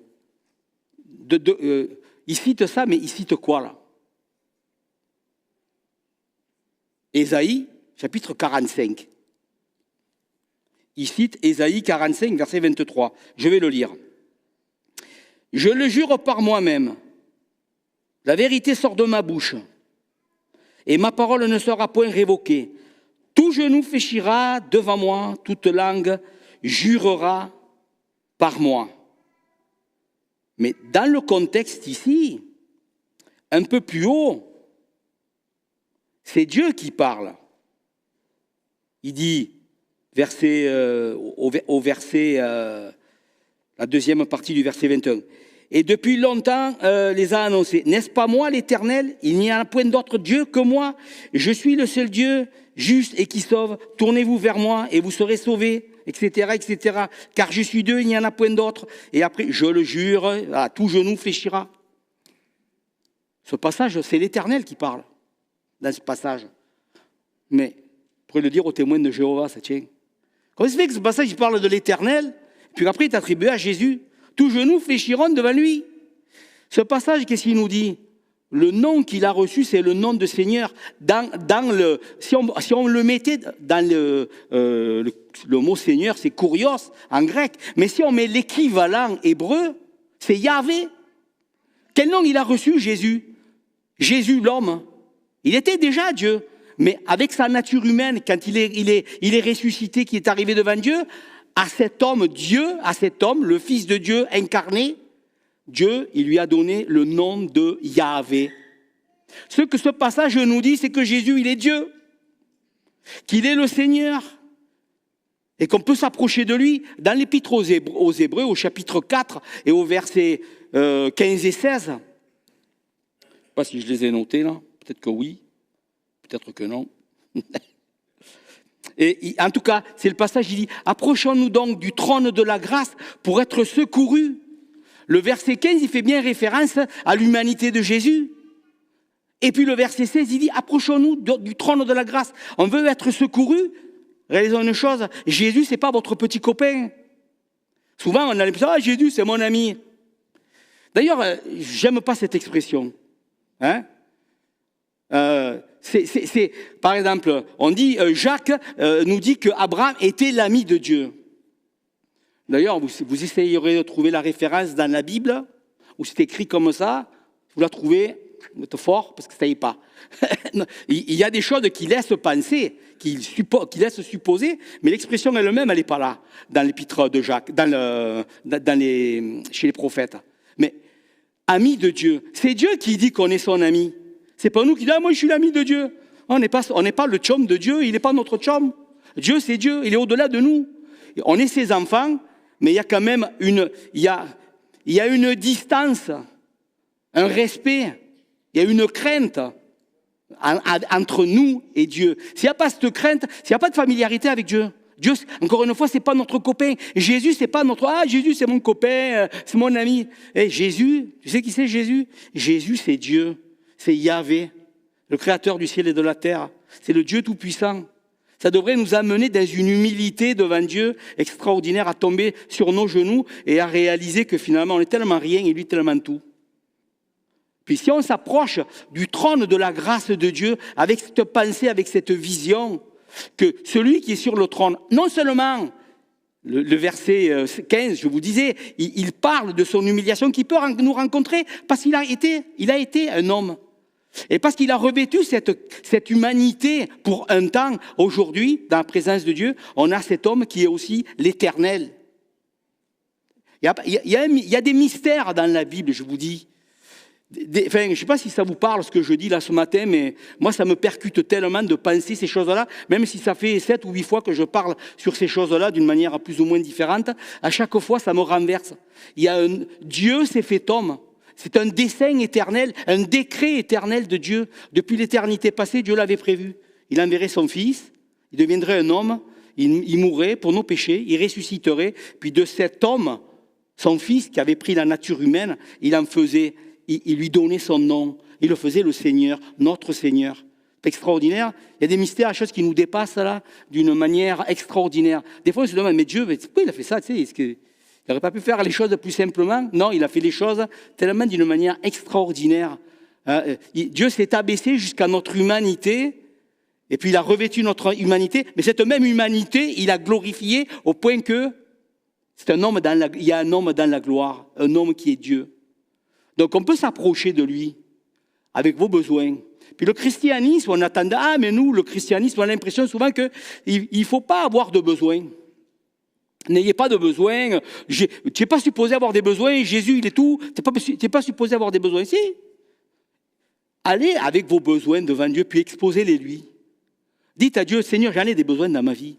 Il cite ça, mais il cite quoi là? Ésaïe, chapitre 45. Il cite Ésaïe 45, verset 23. Je vais le lire. Je le jure par moi-même, la vérité sort de ma bouche, et ma parole ne sera point révoquée. Tout genou fléchira devant moi, toute langue jurera par moi. Mais dans le contexte ici, un peu plus haut, c'est Dieu qui parle. Il dit, au verset, la deuxième partie du verset 21, et depuis longtemps les a annoncés. N'est-ce pas moi l'Éternel? Il n'y a point d'autre Dieu que moi. Je suis le seul Dieu juste et qui sauve. Tournez-vous vers moi et vous serez sauvés, etc., etc. Car je suis Dieu, il n'y en a point d'autre. Et après, je le jure, voilà, tout genou fléchira. Ce passage, c'est l'Éternel qui parle dans ce passage. Mais, on pourrait le dire aux témoins de Jéhovah, ça tient. Comment ça se fait que ce passage, il parle de l'Éternel, puis après, il est attribué à Jésus? Tous genoux fléchiront devant lui. Ce passage, qu'est-ce qu'il nous dit? Le nom qu'il a reçu, c'est le nom de Seigneur. Si on le mettait dans le mot Seigneur, c'est Kurios en grec. Mais si on met l'équivalent hébreu, c'est Yahvé. Quel nom il a reçu, Jésus? Jésus, l'homme. Il était déjà Dieu. Mais avec sa nature humaine, quand il est ressuscité, qui est arrivé devant Dieu, à cet homme, Dieu, à cet homme, le Fils de Dieu incarné, Dieu, il lui a donné le nom de Yahvé. Ce que ce passage nous dit, c'est que Jésus, il est Dieu, qu'il est le Seigneur, et qu'on peut s'approcher de lui. Dans l'Épître aux Hébreux, au chapitre 4 et au verset 15 et 16, je ne sais pas si je les ai notés là, peut-être que oui, peut-être que non. Et en tout cas, c'est le passage, il dit « Approchons-nous donc du trône de la grâce pour être secourus ». Le verset 15, il fait bien référence à l'humanité de Jésus. Et puis le verset 16, il dit « Approchons-nous du trône de la grâce ». On veut être secourus. Réalisons une chose, Jésus, ce n'est pas votre petit copain. Souvent, on a l'impression « Ah, Jésus, c'est mon ami ». D'ailleurs, j'aime pas cette expression. Hein? Par exemple, on dit, Jacques nous dit qu'Abraham était l'ami de Dieu. D'ailleurs, vous essayerez de trouver la référence dans la Bible, où c'est écrit comme ça, vous la trouvez, vous êtes fort, parce que ça n'y est pas. Il y a des choses qui laissent penser, qui laissent supposer, mais l'expression elle-même, elle n'est pas là, dans l'épître de Jacques, chez les prophètes. Mais, ami de Dieu, c'est Dieu qui dit qu'on est son ami. C'est pas nous qui disons « Ah, moi je suis l'ami de Dieu ». On n'est pas le chum de Dieu, il n'est pas notre chum. Dieu, c'est Dieu, il est au-delà de nous. On est ses enfants, mais il y a quand même une distance, un respect, il y a une crainte entre nous et Dieu. S'il n'y a pas cette crainte, s'il n'y a pas de familiarité avec Dieu, Dieu, encore une fois, c'est pas notre copain. Jésus, c'est pas notre... Ah, Jésus, c'est mon copain, c'est mon ami. Et Jésus, tu sais qui c'est Jésus? Jésus, c'est Dieu. C'est Yahvé, le créateur du ciel et de la terre. C'est le Dieu tout-puissant. Ça devrait nous amener dans une humilité devant Dieu extraordinaire, à tomber sur nos genoux et à réaliser que finalement on est tellement rien et lui tellement tout. Puis si on s'approche du trône de la grâce de Dieu avec cette pensée, avec cette vision, que celui qui est sur le trône, non seulement, le verset 15, je vous disais, il parle de son humiliation qui peut nous rencontrer parce qu'il a été un homme. Et parce qu'il a revêtu cette humanité pour un temps, aujourd'hui, dans la présence de Dieu, on a cet homme qui est aussi l'Éternel. Il y a des mystères dans la Bible, je vous dis. Je ne sais pas si ça vous parle ce que je dis là ce matin, mais moi ça me percute tellement de penser ces choses-là, même si ça fait 7 ou 8 fois que je parle sur ces choses-là d'une manière plus ou moins différente, à chaque fois ça me renverse. Dieu s'est fait homme. C'est un dessein éternel, un décret éternel de Dieu. Depuis l'éternité passée, Dieu l'avait prévu. Il enverrait son Fils, il deviendrait un homme, il mourrait pour nos péchés, il ressusciterait. Puis de cet homme, son Fils qui avait pris la nature humaine, il lui donnait son nom. Il le faisait le Seigneur, notre Seigneur. C'est extraordinaire. Il y a des mystères, des choses qui nous dépassent là, d'une manière extraordinaire. Des fois, on se demande, mais Dieu, pourquoi il a fait ça, tu sais, est-ce que... Il n'aurait pas pu faire les choses plus simplement. Non, il a fait les choses tellement d'une manière extraordinaire. Dieu s'est abaissé jusqu'à notre humanité, et puis il a revêtu notre humanité, mais cette même humanité, il a glorifié au point que il y a un homme dans la gloire, un homme qui est Dieu. Donc on peut s'approcher de lui avec vos besoins. Puis le christianisme, on attend, mais nous, le christianisme, on a l'impression souvent qu'il ne faut pas avoir de besoins. N'ayez pas de besoin, tu n'es pas supposé avoir des besoins, Jésus il est tout, tu n'es pas supposé avoir des besoins. Si. Allez avec vos besoins devant Dieu, puis exposez-les lui. Dites à Dieu, Seigneur, j'en ai des besoins dans ma vie.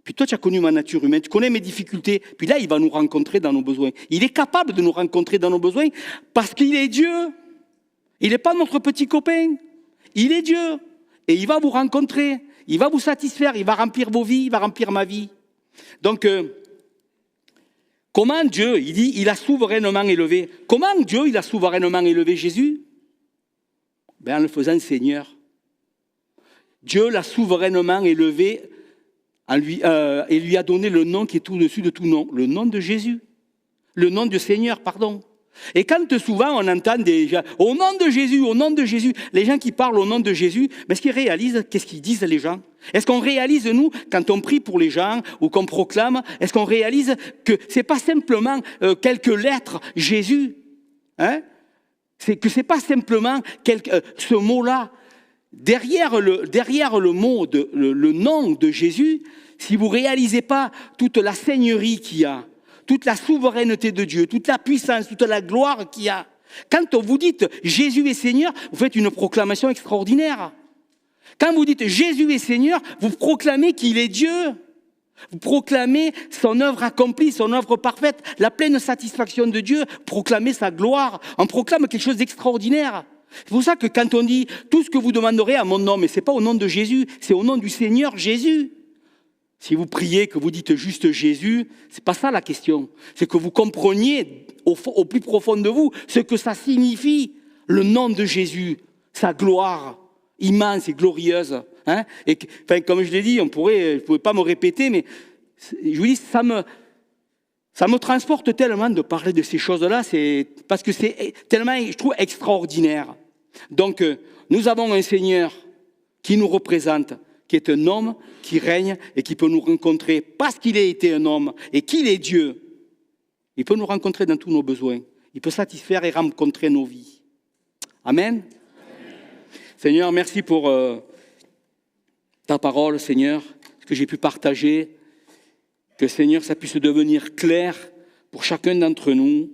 Puis toi tu as connu ma nature humaine, tu connais mes difficultés, puis là il va nous rencontrer dans nos besoins. Il est capable de nous rencontrer dans nos besoins parce qu'il est Dieu. Il n'est pas notre petit copain, il est Dieu. Et il va vous rencontrer, il va vous satisfaire, il va remplir vos vies, il va remplir ma vie. Donc... comment Dieu, il dit, il a souverainement élevé. Comment Dieu, il a souverainement élevé Jésus? En le faisant Seigneur. Dieu l'a souverainement élevé et lui a donné le nom qui est au-dessus de tout nom. Le nom de Jésus. Le nom de Seigneur, pardon. Et quand souvent on entend des gens, au nom de Jésus, au nom de Jésus, les gens qui parlent au nom de Jésus, mais est-ce qu'ils réalisent, qu'est-ce qu'ils disent les gens? Est-ce qu'on réalise, nous, quand on prie pour les gens ou qu'on proclame, est-ce qu'on réalise que ce n'est pas simplement quelques lettres Jésus, hein? C'est que ce n'est pas simplement ce mot-là. Derrière le mot, le nom de Jésus, si vous ne réalisez pas toute la seigneurie qu'il y a, toute la souveraineté de Dieu, toute la puissance, toute la gloire qu'il y a. Quand vous dites Jésus est Seigneur, vous faites une proclamation extraordinaire. Quand vous dites Jésus est Seigneur, vous proclamez qu'il est Dieu. Vous proclamez son œuvre accomplie, son œuvre parfaite, la pleine satisfaction de Dieu, proclamez sa gloire. On proclame quelque chose d'extraordinaire. C'est pour ça que quand on dit tout ce que vous demanderez à mon nom, mais ce n'est pas au nom de Jésus, c'est au nom du Seigneur Jésus. Si vous priez, que vous dites juste Jésus, ce n'est pas ça la question. C'est que vous compreniez au plus profond de vous ce que ça signifie, le nom de Jésus, sa gloire immense et glorieuse. Hein? Et, enfin, comme je l'ai dit, je ne pourrais pas me répéter, mais je vous dis, ça me transporte tellement de parler de ces choses-là, parce que c'est tellement, je trouve, extraordinaire. Donc, nous avons un Seigneur qui nous représente, qui est un homme qui règne et qui peut nous rencontrer parce qu'il a été un homme et qu'il est Dieu. Il peut nous rencontrer dans tous nos besoins. Il peut satisfaire et rencontrer nos vies. Amen. Amen. Seigneur, merci pour ta parole, Seigneur, ce que j'ai pu partager. Que, Seigneur, ça puisse devenir clair pour chacun d'entre nous.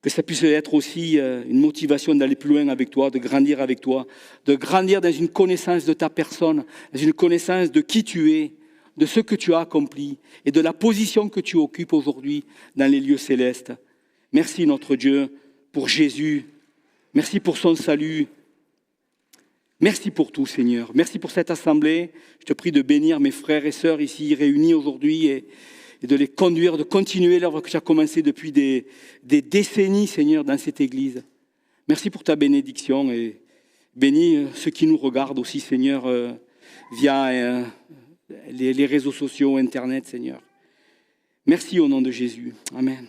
Que ça puisse être aussi une motivation d'aller plus loin avec toi, de grandir avec toi, de grandir dans une connaissance de ta personne, dans une connaissance de qui tu es, de ce que tu as accompli et de la position que tu occupes aujourd'hui dans les lieux célestes. Merci notre Dieu pour Jésus. Merci pour son salut. Merci pour tout, Seigneur. Merci pour cette assemblée. Je te prie de bénir mes frères et sœurs ici réunis aujourd'hui et de les conduire, de continuer l'œuvre que tu as commencée depuis des décennies, Seigneur, dans cette Église. Merci pour ta bénédiction et bénis ceux qui nous regardent aussi, Seigneur, via les réseaux sociaux, Internet, Seigneur. Merci au nom de Jésus. Amen.